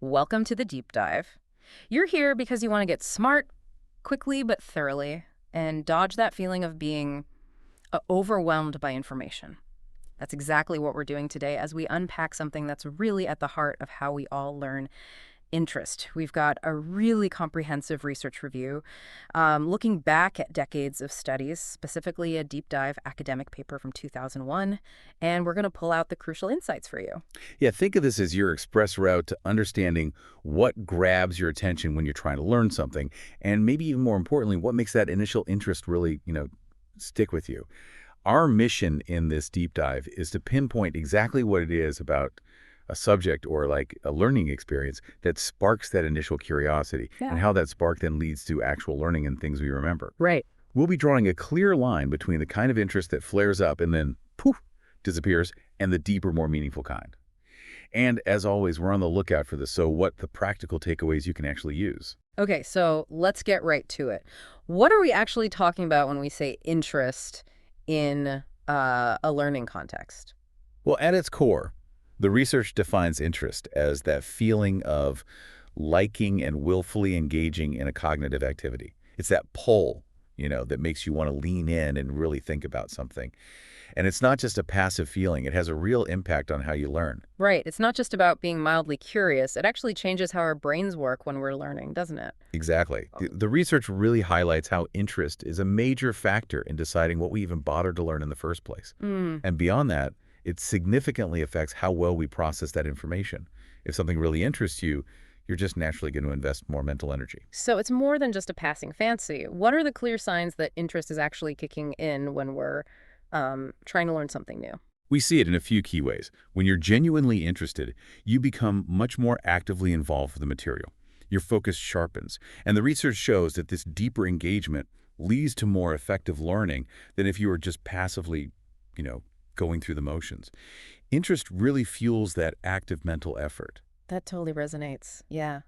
Welcome to the deep dive. You're here because you want to get smart quickly but thoroughly and dodge that feeling of being overwhelmed by information. That's exactly what we're doing today as we unpack something that's really at the heart of how we all learn interest. We've got a really comprehensive research review looking back at decades of studies, specifically a deep dive academic paper from 2001, and we're going to pull out the crucial insights for you. Yeah, think of this as your express route to understanding what grabs your attention when you're trying to learn something, and maybe even more importantly, what makes that initial interest really, stick with you. Our mission in this deep dive is to pinpoint exactly what it is about a subject or like a learning experience that sparks that initial curiosity and Yeah. how that spark then leads to actual learning and things we remember. Right. We'll be drawing a clear line between the kind of interest that flares up and then poof, disappears, and the deeper, more meaningful kind. And as always, we're on the lookout for this, so what the practical takeaways you can actually use. Okay, so let's get right to it. What are we actually talking about when we say interest in a learning context? Well, at its core, the research defines interest as that feeling of liking and willfully engaging in a cognitive activity. It's that pull, that makes you want to lean in and really think about something. And it's not just a passive feeling. It has a real impact on how you learn. Right. It's not just about being mildly curious. It actually changes how our brains work when we're learning, doesn't it? Exactly. The research really highlights how interest is a major factor in deciding what we even bother to learn in the first place. Mm. And beyond that, it significantly affects how well we process that information. If something really interests you, you're just naturally going to invest more mental energy. So it's more than just a passing fancy. What are the clear signs that interest is actually kicking in when we're trying to learn something new? We see it in a few key ways. When you're genuinely interested, you become much more actively involved with the material. Your focus sharpens, and the research shows that this deeper engagement leads to more effective learning than if you were just passively, going through the motions. Interest really fuels that active mental effort. That totally resonates. Yeah.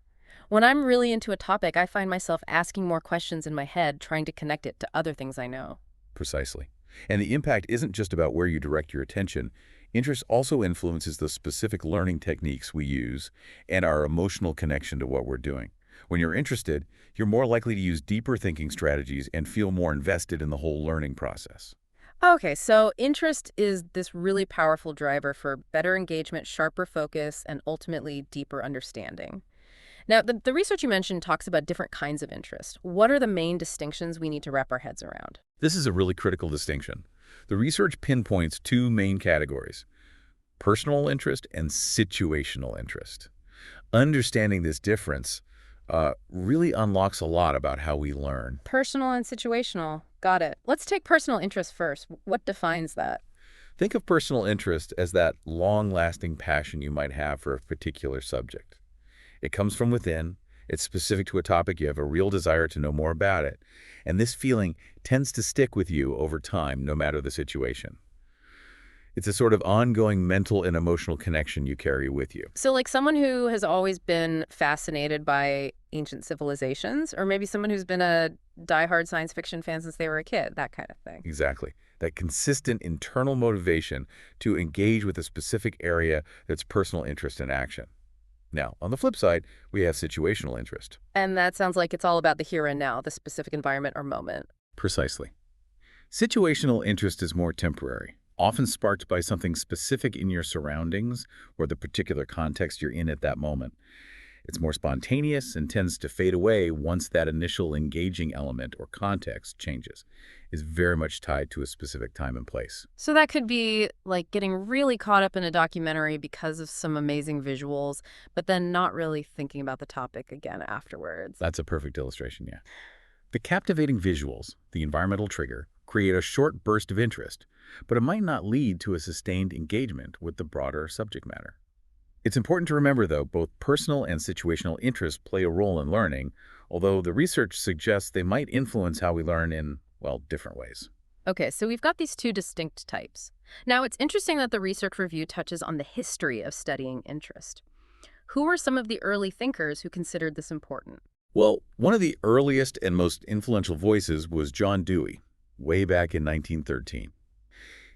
When I'm really into a topic, I find myself asking more questions in my head, trying to connect it to other things I know. Precisely. And the impact isn't just about where you direct your attention. Interest also influences the specific learning techniques we use and our emotional connection to what we're doing. When you're interested, you're more likely to use deeper thinking strategies and feel more invested in the whole learning process. Okay, so interest is this really powerful driver for better engagement, sharper focus, and ultimately deeper understanding. Now, the research you mentioned talks about different kinds of interest. What are the main distinctions we need to wrap our heads around? This is a really critical distinction. The research pinpoints two main categories: personal interest and situational interest. Understanding this difference really unlocks a lot about how we learn. Personal and situational. Got it. Let's take personal interest first. What defines that? Think of personal interest as that long-lasting passion you might have for a particular subject. It comes from within, it's specific to a topic, you have a real desire to know more about it, and this feeling tends to stick with you over time, no matter the situation. It's a sort of ongoing mental and emotional connection you carry with you. So, like someone who has always been fascinated by ancient civilizations, or maybe someone who's been a diehard science fiction fan since they were a kid, that kind of thing. Exactly. That consistent internal motivation to engage with a specific area that's personal interest and action. Now, on the flip side, we have situational interest. And that sounds like it's all about the here and now, the specific environment or moment. Precisely. Situational interest is more temporary, often sparked by something specific in your surroundings or the particular context you're in at that moment. It's more spontaneous and tends to fade away once that initial engaging element or context changes. Is very much tied to a specific time and place. So that could be like getting really caught up in a documentary because of some amazing visuals, but then not really thinking about the topic again afterwards. That's a perfect illustration, yeah. The captivating visuals, the environmental trigger, create a short burst of interest, but it might not lead to a sustained engagement with the broader subject matter. It's important to remember, though, both personal and situational interests play a role in learning, although the research suggests they might influence how we learn in, well, different ways. Okay, so we've got these two distinct types. Now, it's interesting that the research review touches on the history of studying interest. Who were some of the early thinkers who considered this important? Well, one of the earliest and most influential voices was John Dewey, way back in 1913.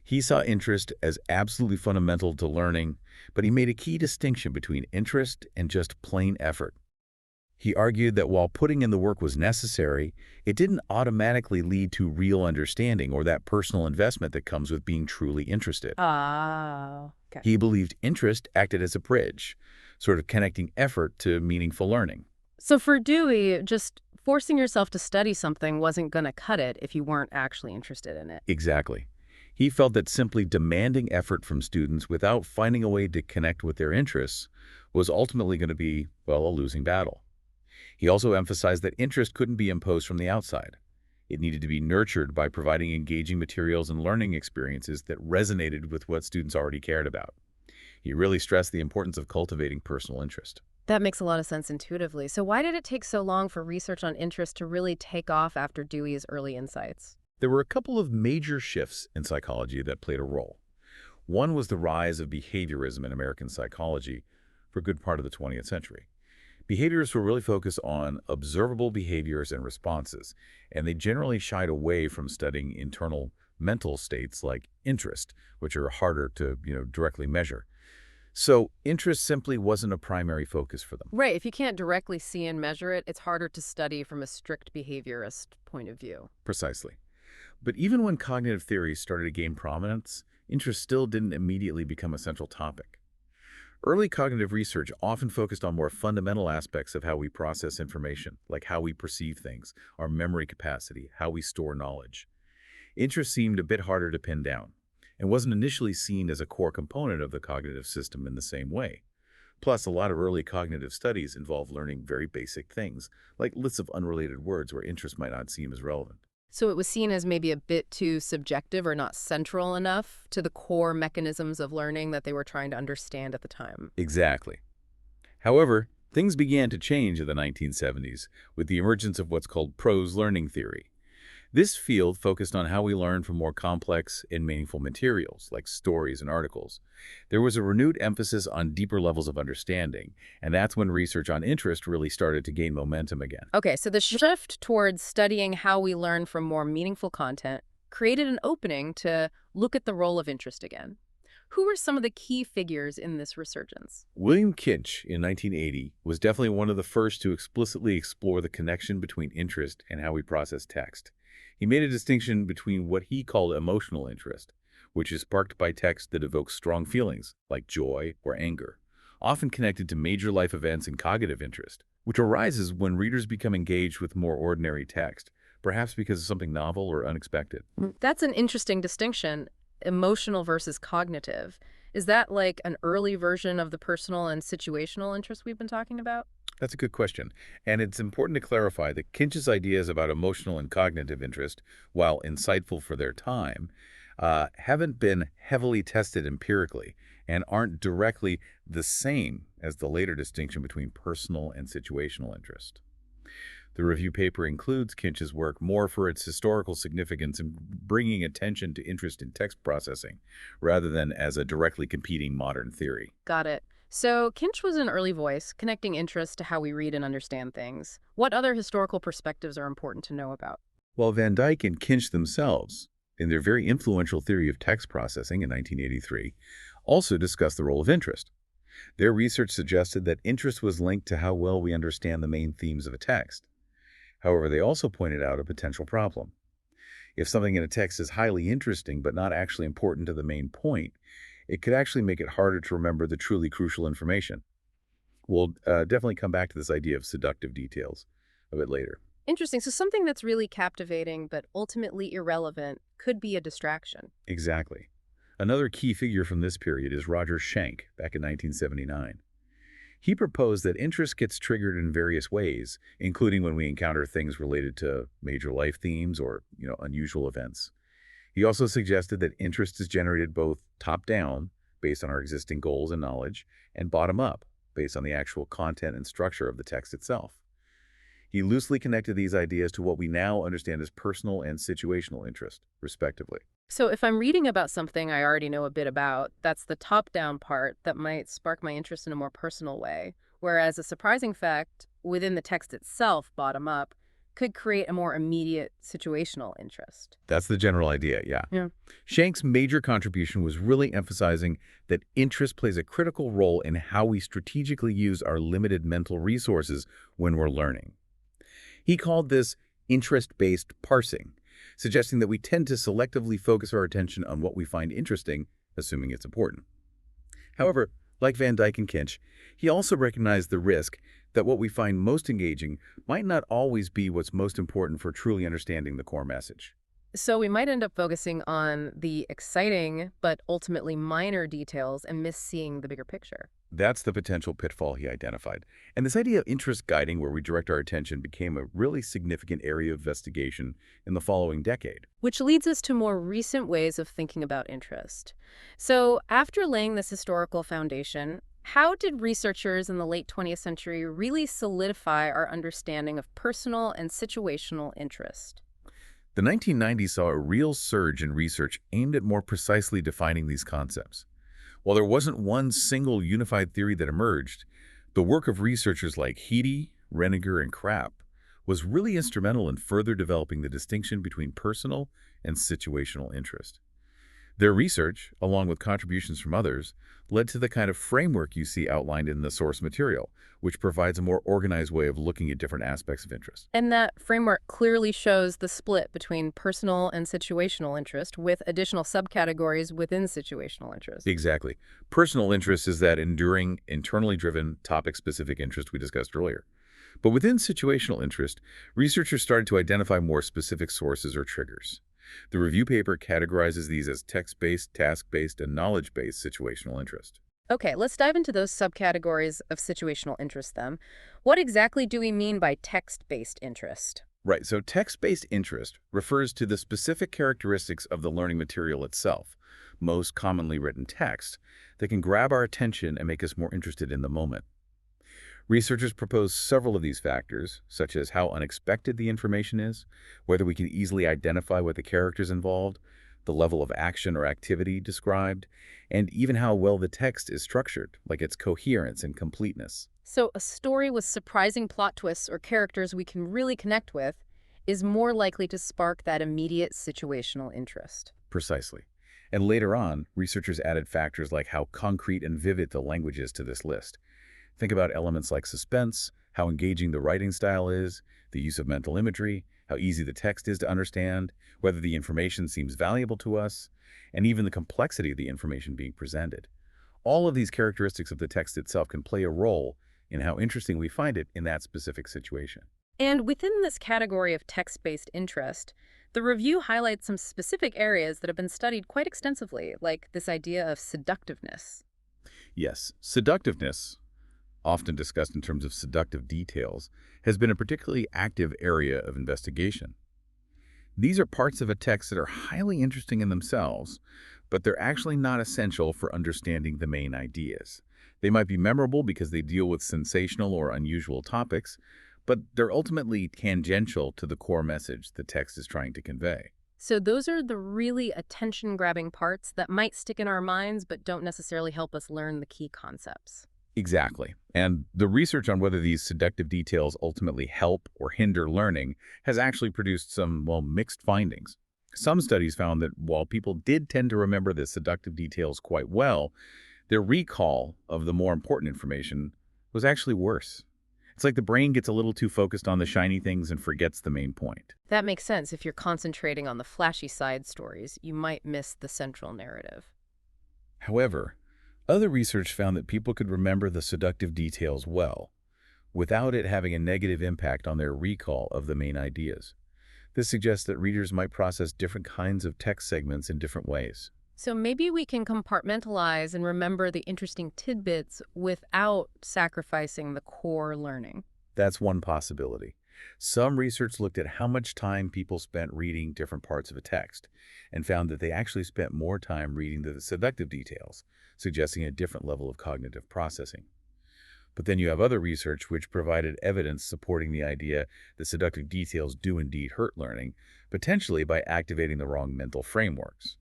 He saw interest as absolutely fundamental to learning, but he made a key distinction between interest and just plain effort. He argued that while putting in the work was necessary, it didn't automatically lead to real understanding or that personal investment that comes with being truly interested. Ah, okay. He believed interest acted as a bridge, sort of connecting effort to meaningful learning. So for Dewey, just forcing yourself to study something wasn't going to cut it if you weren't actually interested in it. Exactly. He felt that simply demanding effort from students without finding a way to connect with their interests was ultimately going to be, well, a losing battle. He also emphasized that interest couldn't be imposed from the outside. It needed to be nurtured by providing engaging materials and learning experiences that resonated with what students already cared about. He really stressed the importance of cultivating personal interest. That makes a lot of sense intuitively. So why did it take so long for research on interest to really take off after Dewey's early insights? There were a couple of major shifts in psychology that played a role. One was the rise of behaviorism in American psychology for a good part of the 20th century. Behaviorists were really focused on observable behaviors and responses, and they generally shied away from studying internal mental states like interest, which are harder to, directly measure. So interest simply wasn't a primary focus for them. Right. If you can't directly see and measure it, it's harder to study from a strict behaviorist point of view. Precisely. But even when cognitive theories started to gain prominence, interest still didn't immediately become a central topic. Early cognitive research often focused on more fundamental aspects of how we process information, like how we perceive things, our memory capacity, how we store knowledge. Interest seemed a bit harder to pin down, and wasn't initially seen as a core component of the cognitive system in the same way. Plus, a lot of early cognitive studies involve learning very basic things, like lists of unrelated words where interest might not seem as relevant. So it was seen as maybe a bit too subjective or not central enough to the core mechanisms of learning that they were trying to understand at the time. Exactly. However, things began to change in the 1970s with the emergence of what's called prose learning theory. This field focused on how we learn from more complex and meaningful materials, like stories and articles. There was a renewed emphasis on deeper levels of understanding, and that's when research on interest really started to gain momentum again. Okay, so the shift towards studying how we learn from more meaningful content created an opening to look at the role of interest again. Who were some of the key figures in this resurgence? William Kinch in 1980 was definitely one of the first to explicitly explore the connection between interest and how we process text. He made a distinction between what he called emotional interest, which is sparked by text that evokes strong feelings, like joy or anger, often connected to major life events, and cognitive interest, which arises when readers become engaged with more ordinary text, perhaps because of something novel or unexpected. That's an interesting distinction, emotional versus cognitive. Is that like an early version of the personal and situational interest we've been talking about? That's a good question, and it's important to clarify that Kinch's ideas about emotional and cognitive interest, while insightful for their time, haven't been heavily tested empirically and aren't directly the same as the later distinction between personal and situational interest. The review paper includes Kinch's work more for its historical significance in bringing attention to interest in text processing, rather than as a directly competing modern theory. Got it. So Kinch was an early voice, connecting interest to how we read and understand things. What other historical perspectives are important to know about? While Van Dyke and Kinch themselves, in their very influential theory of text processing in 1983, also discussed the role of interest. Their research suggested that interest was linked to how well we understand the main themes of a text. However, they also pointed out a potential problem. If something in a text is highly interesting but not actually important to the main point, it could actually make it harder to remember the truly crucial information. We'll definitely come back to this idea of seductive details a bit later. Interesting. So something that's really captivating but ultimately irrelevant could be a distraction. Exactly. Another key figure from this period is Roger Schenck, back in 1979. He proposed that interest gets triggered in various ways, including when we encounter things related to major life themes or, unusual events. He also suggested that interest is generated both top-down, based on our existing goals and knowledge, and bottom-up, based on the actual content and structure of the text itself. He loosely connected these ideas to what we now understand as personal and situational interest, respectively. So if I'm reading about something I already know a bit about, that's the top-down part that might spark my interest in a more personal way. Whereas a surprising fact within the text itself, bottom-up, could create a more immediate situational interest. That's the general idea, yeah. Yeah. Shank's major contribution was really emphasizing that interest plays a critical role in how we strategically use our limited mental resources when we're learning. He called this interest-based parsing, suggesting that we tend to selectively focus our attention on what we find interesting, assuming it's important. However, like Van Dyke and Kinch, he also recognized the risk that what we find most engaging might not always be what's most important for truly understanding the core message. So we might end up focusing on the exciting but ultimately minor details and miss seeing the bigger picture. That's the potential pitfall he identified. And this idea of interest guiding, where we direct our attention, became a really significant area of investigation in the following decade. Which leads us to more recent ways of thinking about interest. So after laying this historical foundation, how did researchers in the late 20th century really solidify our understanding of personal and situational interest? The 1990s saw a real surge in research aimed at more precisely defining these concepts. While there wasn't one single unified theory that emerged, the work of researchers like Heady, Reniger, and Krapp was really instrumental in further developing the distinction between personal and situational interest. Their research, along with contributions from others, led to the kind of framework you see outlined in the source material, which provides a more organized way of looking at different aspects of interest. And that framework clearly shows the split between personal and situational interest with additional subcategories within situational interest. Exactly. Personal interest is that enduring, internally driven, topic-specific interest we discussed earlier. But within situational interest, researchers started to identify more specific sources or triggers. The review paper categorizes these as text-based, task-based, and knowledge-based situational interest. Okay, let's dive into those subcategories of situational interest then. What exactly do we mean by text-based interest? Right, so text-based interest refers to the specific characteristics of the learning material itself, most commonly written text, that can grab our attention and make us more interested in the moment. Researchers propose several of these factors, such as how unexpected the information is, whether we can easily identify what the characters involved, the level of action or activity described, and even how well the text is structured, like its coherence and completeness. So a story with surprising plot twists or characters we can really connect with is more likely to spark that immediate situational interest. Precisely. And later on, researchers added factors like how concrete and vivid the language is to this list. Think about elements like suspense, how engaging the writing style is, the use of mental imagery, how easy the text is to understand, whether the information seems valuable to us, and even the complexity of the information being presented. All of these characteristics of the text itself can play a role in how interesting we find it in that specific situation. And within this category of text-based interest, the review highlights some specific areas that have been studied quite extensively, like this idea of seductiveness. Yes, seductiveness, often discussed in terms of seductive details, has been a particularly active area of investigation. These are parts of a text that are highly interesting in themselves, but they're actually not essential for understanding the main ideas. They might be memorable because they deal with sensational or unusual topics, but they're ultimately tangential to the core message the text is trying to convey. So those are the really attention-grabbing parts that might stick in our minds but don't necessarily help us learn the key concepts. Exactly. And the research on whether these seductive details ultimately help or hinder learning has actually produced some, well, mixed findings. Some studies found that while people did tend to remember the seductive details quite well, their recall of the more important information was actually worse. It's like the brain gets a little too focused on the shiny things and forgets the main point. That makes sense. If you're concentrating on the flashy side stories, you might miss the central narrative. However, other research found that people could remember the seductive details well, without it having a negative impact on their recall of the main ideas. This suggests that readers might process different kinds of text segments in different ways. So maybe we can compartmentalize and remember the interesting tidbits without sacrificing the core learning. That's one possibility. Some research looked at how much time people spent reading different parts of a text and found that they actually spent more time reading the seductive details, suggesting a different level of cognitive processing. But then you have other research which provided evidence supporting the idea that seductive details do indeed hurt learning, potentially by activating the wrong mental frameworks.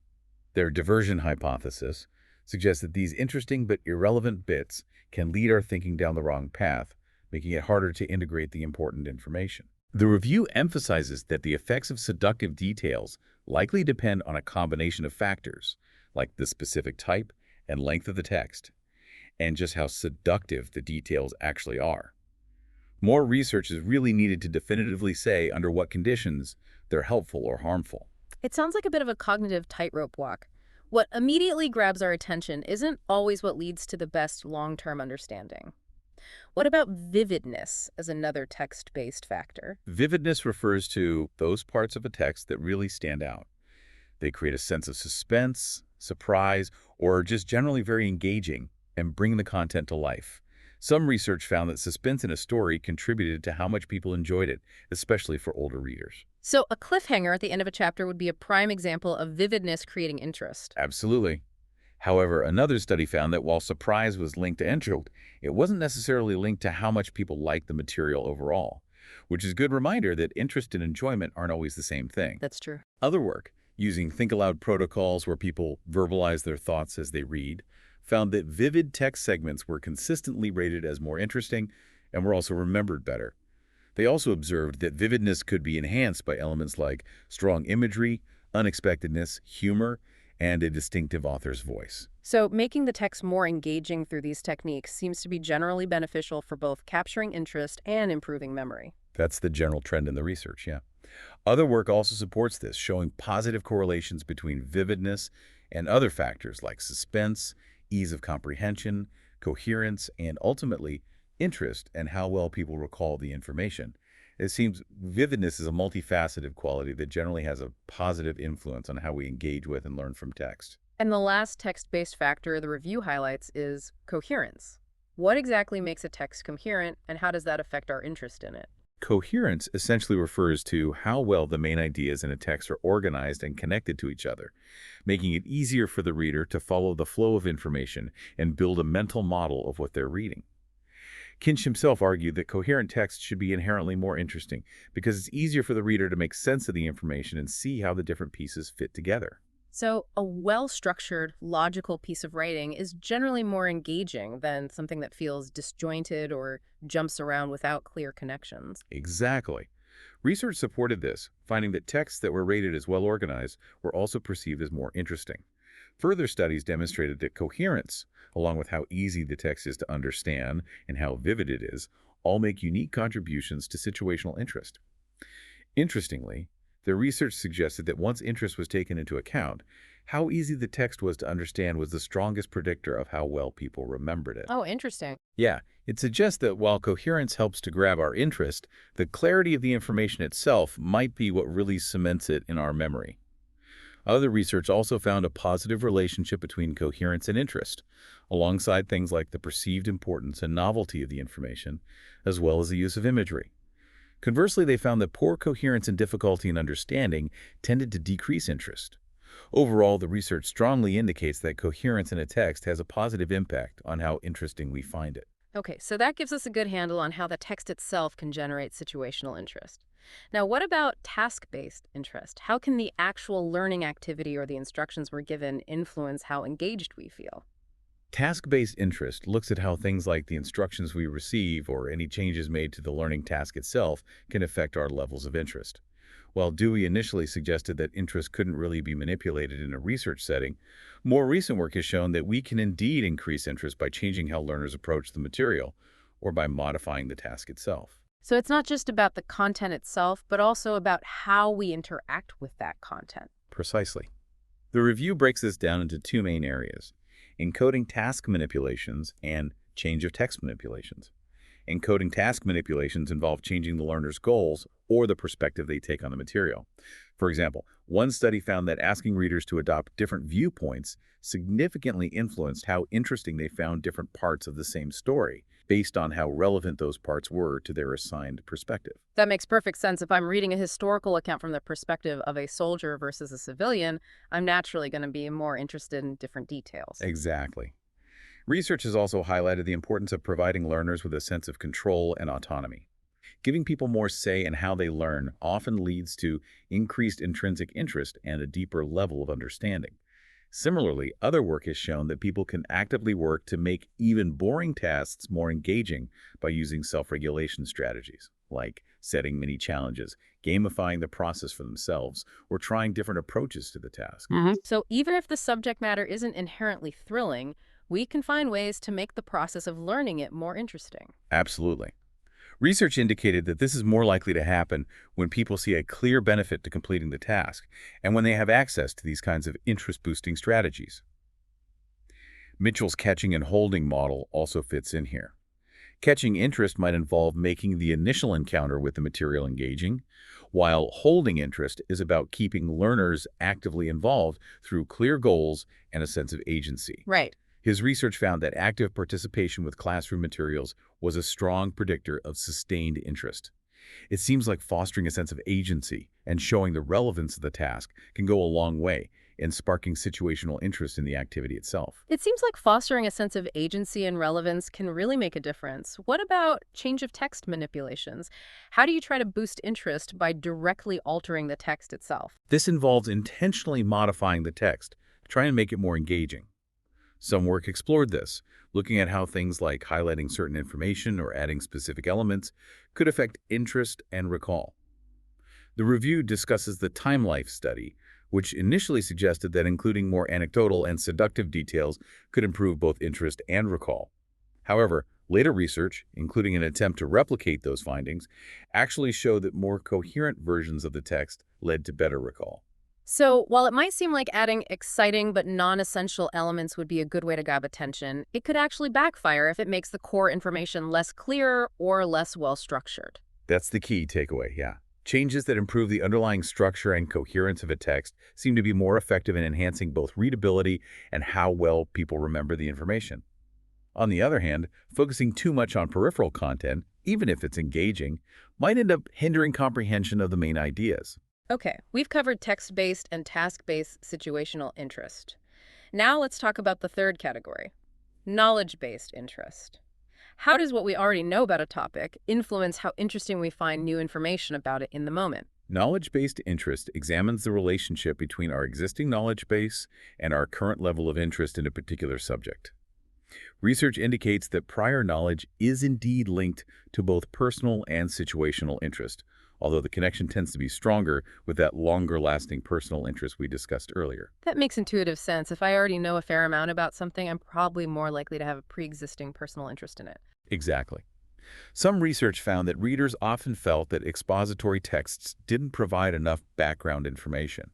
Their diversion hypothesis suggests that these interesting but irrelevant bits can lead our thinking down the wrong path, making it harder to integrate the important information. The review emphasizes that the effects of seductive details likely depend on a combination of factors, like the specific type and length of the text, and just how seductive the details actually are. More research is really needed to definitively say under what conditions they're helpful or harmful. It sounds like a bit of a cognitive tightrope walk. What immediately grabs our attention isn't always what leads to the best long-term understanding. What about vividness as another text-based factor? Vividness refers to those parts of a text that really stand out. They create a sense of suspense, surprise, or are just generally very engaging and bring the content to life. Some research found that suspense in a story contributed to how much people enjoyed it, especially for older readers. So a cliffhanger at the end of a chapter would be a prime example of vividness creating interest. Absolutely. However, another study found that while surprise was linked to interest, it wasn't necessarily linked to how much people liked the material overall, which is a good reminder that interest and enjoyment aren't always the same thing. That's true. Other work, using think-aloud protocols where people verbalize their thoughts as they read, found that vivid text segments were consistently rated as more interesting and were also remembered better. They also observed that vividness could be enhanced by elements like strong imagery, unexpectedness, humor, and a distinctive author's voice. So making the text more engaging through these techniques seems to be generally beneficial for both capturing interest and improving memory. That's the general trend in the research, yeah. Other work also supports this, showing positive correlations between vividness and other factors like suspense, ease of comprehension, coherence, and ultimately interest and how well people recall the information. It seems vividness is a multifaceted quality that generally has a positive influence on how we engage with and learn from text. And the last text-based factor the review highlights is coherence. What exactly makes a text coherent, and how does that affect our interest in it? Coherence essentially refers to how well the main ideas in a text are organized and connected to each other, making it easier for the reader to follow the flow of information and build a mental model of what they're reading. Kinch himself argued that coherent text should be inherently more interesting because it's easier for the reader to make sense of the information and see how the different pieces fit together. So a well-structured, logical piece of writing is generally more engaging than something that feels disjointed or jumps around without clear connections. Exactly. Research supported this, finding that texts that were rated as well organized were also perceived as more interesting. Further studies demonstrated that coherence, along with how easy the text is to understand and how vivid it is, all make unique contributions to situational interest. Interestingly, the research suggested that once interest was taken into account, how easy the text was to understand was the strongest predictor of how well people remembered it. Oh, interesting. Yeah, it suggests that while coherence helps to grab our interest, the clarity of the information itself might be what really cements it in our memory. Other research also found a positive relationship between coherence and interest, alongside things like the perceived importance and novelty of the information, as well as the use of imagery. Conversely, they found that poor coherence and difficulty in understanding tended to decrease interest. Overall, the research strongly indicates that coherence in a text has a positive impact on how interesting we find it. Okay, so that gives us a good handle on how the text itself can generate situational interest. Now, what about task-based interest? How can the actual learning activity or the instructions we're given influence how engaged we feel? Task-based interest looks at how things like the instructions we receive or any changes made to the learning task itself can affect our levels of interest. While Dewey initially suggested that interest couldn't really be manipulated in a research setting, more recent work has shown that we can indeed increase interest by changing how learners approach the material or by modifying the task itself. So it's not just about the content itself, but also about how we interact with that content. Precisely. The review breaks this down into two main areas: encoding task manipulations and change of text manipulations. Encoding task manipulations involve changing the learner's goals or the perspective they take on the material. For example, one study found that asking readers to adopt different viewpoints significantly influenced how interesting they found different parts of the same story, based on how relevant those parts were to their assigned perspective. That makes perfect sense. If I'm reading a historical account from the perspective of a soldier versus a civilian, I'm naturally going to be more interested in different details. Exactly. Research has also highlighted the importance of providing learners with a sense of control and autonomy. Giving people more say in how they learn often leads to increased intrinsic interest and a deeper level of understanding. Similarly, other work has shown that people can actively work to make even boring tasks more engaging by using self-regulation strategies, like setting mini challenges, gamifying the process for themselves, or trying different approaches to the task. So even if the subject matter isn't inherently thrilling, we can find ways to make the process of learning it more interesting. Absolutely. Research indicated that this is more likely to happen when people see a clear benefit to completing the task and when they have access to these kinds of interest-boosting strategies. Mitchell's catching and holding model also fits in here. Catching interest might involve making the initial encounter with the material engaging, while holding interest is about keeping learners actively involved through clear goals and a sense of agency. Right. His research found that active participation with classroom materials was a strong predictor of sustained interest. It seems like fostering a sense of agency and showing the relevance of the task can go a long way in sparking situational interest in the activity itself. It seems like fostering a sense of agency and relevance can really make a difference. What about change of text manipulations? How do you try to boost interest by directly altering the text itself? This involves intentionally modifying the text to try and make it more engaging. Some work explored this, looking at how things like highlighting certain information or adding specific elements could affect interest and recall. The review discusses the time life study, which initially suggested that including more anecdotal and seductive details could improve both interest and recall. However, later research, including an attempt to replicate those findings, actually showed that more coherent versions of the text led to better recall. So, while it might seem like adding exciting but non-essential elements would be a good way to grab attention, it could actually backfire if it makes the core information less clear or less well-structured. That's the key takeaway, yeah. Changes that improve the underlying structure and coherence of a text seem to be more effective in enhancing both readability and how well people remember the information. On the other hand, focusing too much on peripheral content, even if it's engaging, might end up hindering comprehension of the main ideas. Okay, we've covered text-based and task-based situational interest. Now let's talk about the third category, knowledge-based interest. How does what we already know about a topic influence how interesting we find new information about it in the moment? Knowledge-based interest examines the relationship between our existing knowledge base and our current level of interest in a particular subject. Research indicates that prior knowledge is indeed linked to both personal and situational interest, although the connection tends to be stronger with that longer-lasting personal interest we discussed earlier. That makes intuitive sense. If I already know a fair amount about something, I'm probably more likely to have a pre-existing personal interest in it. Exactly. Some research found that readers often felt that expository texts didn't provide enough background information,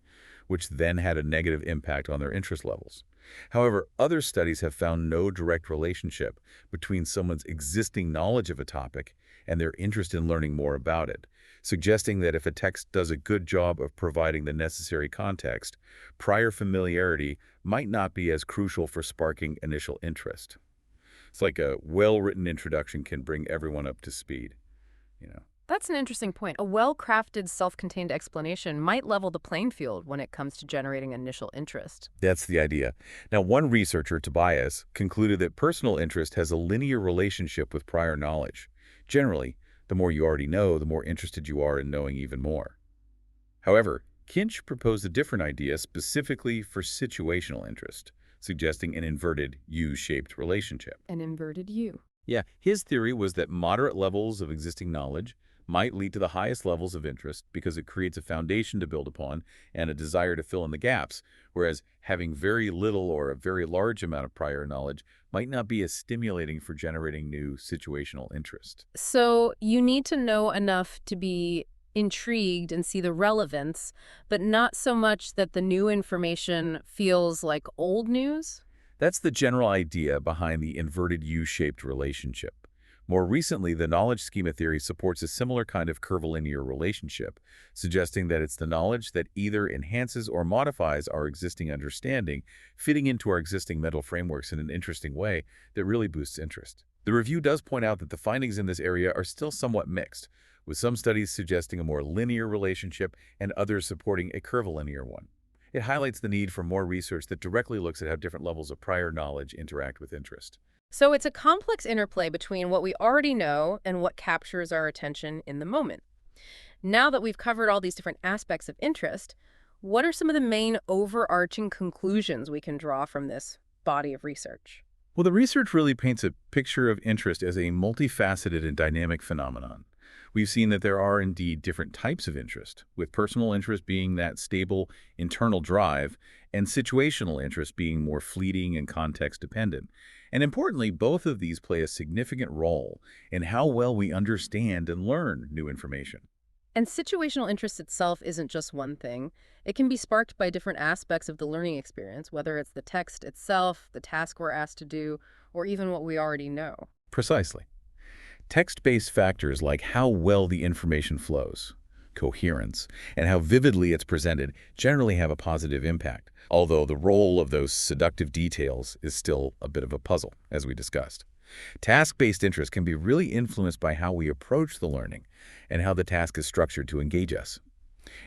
which then had a negative impact on their interest levels. However, other studies have found no direct relationship between someone's existing knowledge of a topic and their interest in learning more about it, suggesting that if a text does a good job of providing the necessary context, prior familiarity might not be as crucial for sparking initial interest. It's like a well-written introduction can bring everyone up to speed. That's an interesting point. A well-crafted, self-contained explanation might level the playing field when it comes to generating initial interest. That's the idea. Now, one researcher, Tobias, concluded that personal interest has a linear relationship with prior knowledge. Generally, the more you already know, the more interested you are in knowing even more. However, Kinch proposed a different idea specifically for situational interest, suggesting an inverted U-shaped relationship. An inverted U. Yeah, his theory was that moderate levels of existing knowledge might lead to the highest levels of interest because it creates a foundation to build upon and a desire to fill in the gaps, whereas having very little or a very large amount of prior knowledge might not be as stimulating for generating new situational interest. So you need to know enough to be intrigued and see the relevance, but not so much that the new information feels like old news? That's the general idea behind the inverted U-shaped relationship. More recently, the knowledge schema theory supports a similar kind of curvilinear relationship, suggesting that it's the knowledge that either enhances or modifies our existing understanding, fitting into our existing mental frameworks in an interesting way that really boosts interest. The review does point out that the findings in this area are still somewhat mixed, with some studies suggesting a more linear relationship and others supporting a curvilinear one. It highlights the need for more research that directly looks at how different levels of prior knowledge interact with interest. So it's a complex interplay between what we already know and what captures our attention in the moment. Now that we've covered all these different aspects of interest, What are some of the main overarching conclusions we can draw from this body of research? Well, the research really paints a picture of interest as a multifaceted and dynamic phenomenon. We've seen that there are indeed different types of interest, with personal interest being that stable internal drive and situational interest being more fleeting and context dependent. And importantly, both of these play a significant role in how well we understand and learn new information. And situational interest itself isn't just one thing. It can be sparked by different aspects of the learning experience, whether it's the text itself, the task we're asked to do, or even what we already know. Precisely. Text-based factors like how well the information flows, coherence, and how vividly it's presented generally have a positive impact, although the role of those seductive details is still a bit of a puzzle, as we discussed. Task-based interest can be really influenced by how we approach the learning and how the task is structured to engage us.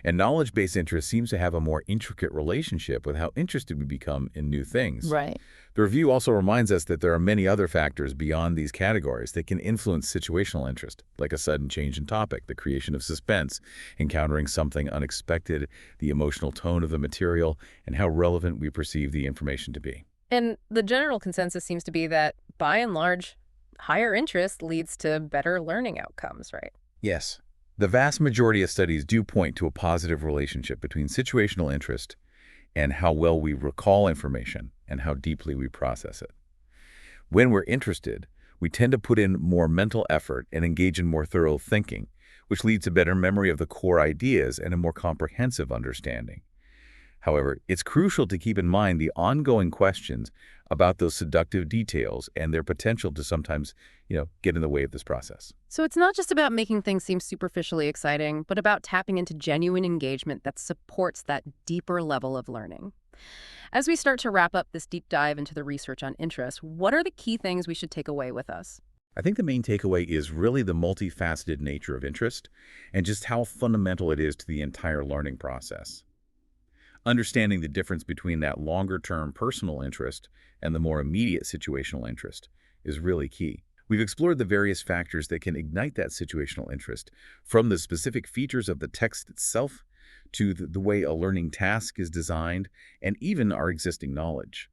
And knowledge-based interest seems to have a more intricate relationship with how interested we become in new things. Right. The review also reminds us that there are many other factors beyond these categories that can influence situational interest, like a sudden change in topic, the creation of suspense, encountering something unexpected, the emotional tone of the material, and how relevant we perceive the information to be. And the general consensus seems to be that, by and large, higher interest leads to better learning outcomes, right? Yes. The vast majority of studies do point to a positive relationship between situational interest and how well we recall information and how deeply we process it. When we're interested, we tend to put in more mental effort and engage in more thorough thinking, which leads to better memory of the core ideas and a more comprehensive understanding. However, it's crucial to keep in mind the ongoing questions about those seductive details and their potential to sometimes, get in the way of this process. So it's not just about making things seem superficially exciting, but about tapping into genuine engagement that supports that deeper level of learning. As we start to wrap up this deep dive into the research on interest, what are the key things we should take away with us? I think the main takeaway is really the multifaceted nature of interest and just how fundamental it is to the entire learning process. Understanding the difference between that longer-term personal interest and the more immediate situational interest is really key. We've explored the various factors that can ignite that situational interest, from the specific features of the text itself to the way a learning task is designed, and even our existing knowledge.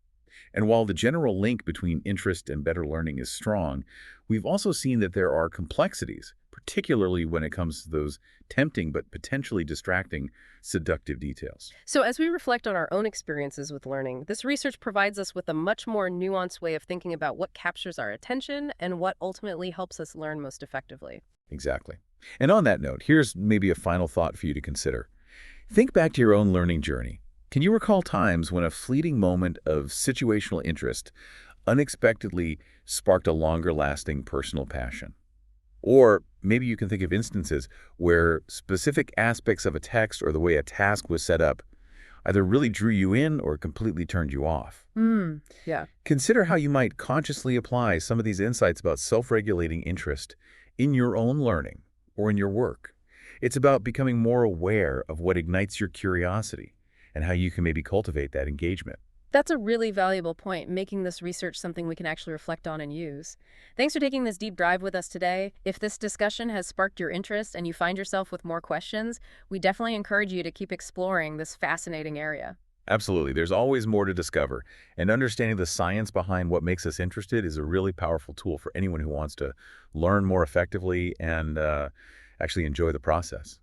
And while the general link between interest and better learning is strong, we've also seen that there are complexities, particularly when it comes to those tempting but potentially distracting seductive details. So as we reflect on our own experiences with learning, this research provides us with a much more nuanced way of thinking about what captures our attention and what ultimately helps us learn most effectively. Exactly. And on that note, here's maybe a final thought for you to consider. Think back to your own learning journey. Can you recall times when a fleeting moment of situational interest unexpectedly sparked a longer-lasting personal passion? Or maybe you can think of instances where specific aspects of a text or the way a task was set up either really drew you in or completely turned you off. Yeah. Consider how you might consciously apply some of these insights about self-regulating interest in your own learning or in your work. It's about becoming more aware of what ignites your curiosity and how you can maybe cultivate that engagement. That's a really valuable point, making this research something we can actually reflect on and use. Thanks for taking this deep dive with us today. If this discussion has sparked your interest and you find yourself with more questions, we definitely encourage you to keep exploring this fascinating area. Absolutely. There's always more to discover, and understanding the science behind what makes us interested is a really powerful tool for anyone who wants to learn more effectively and actually enjoy the process.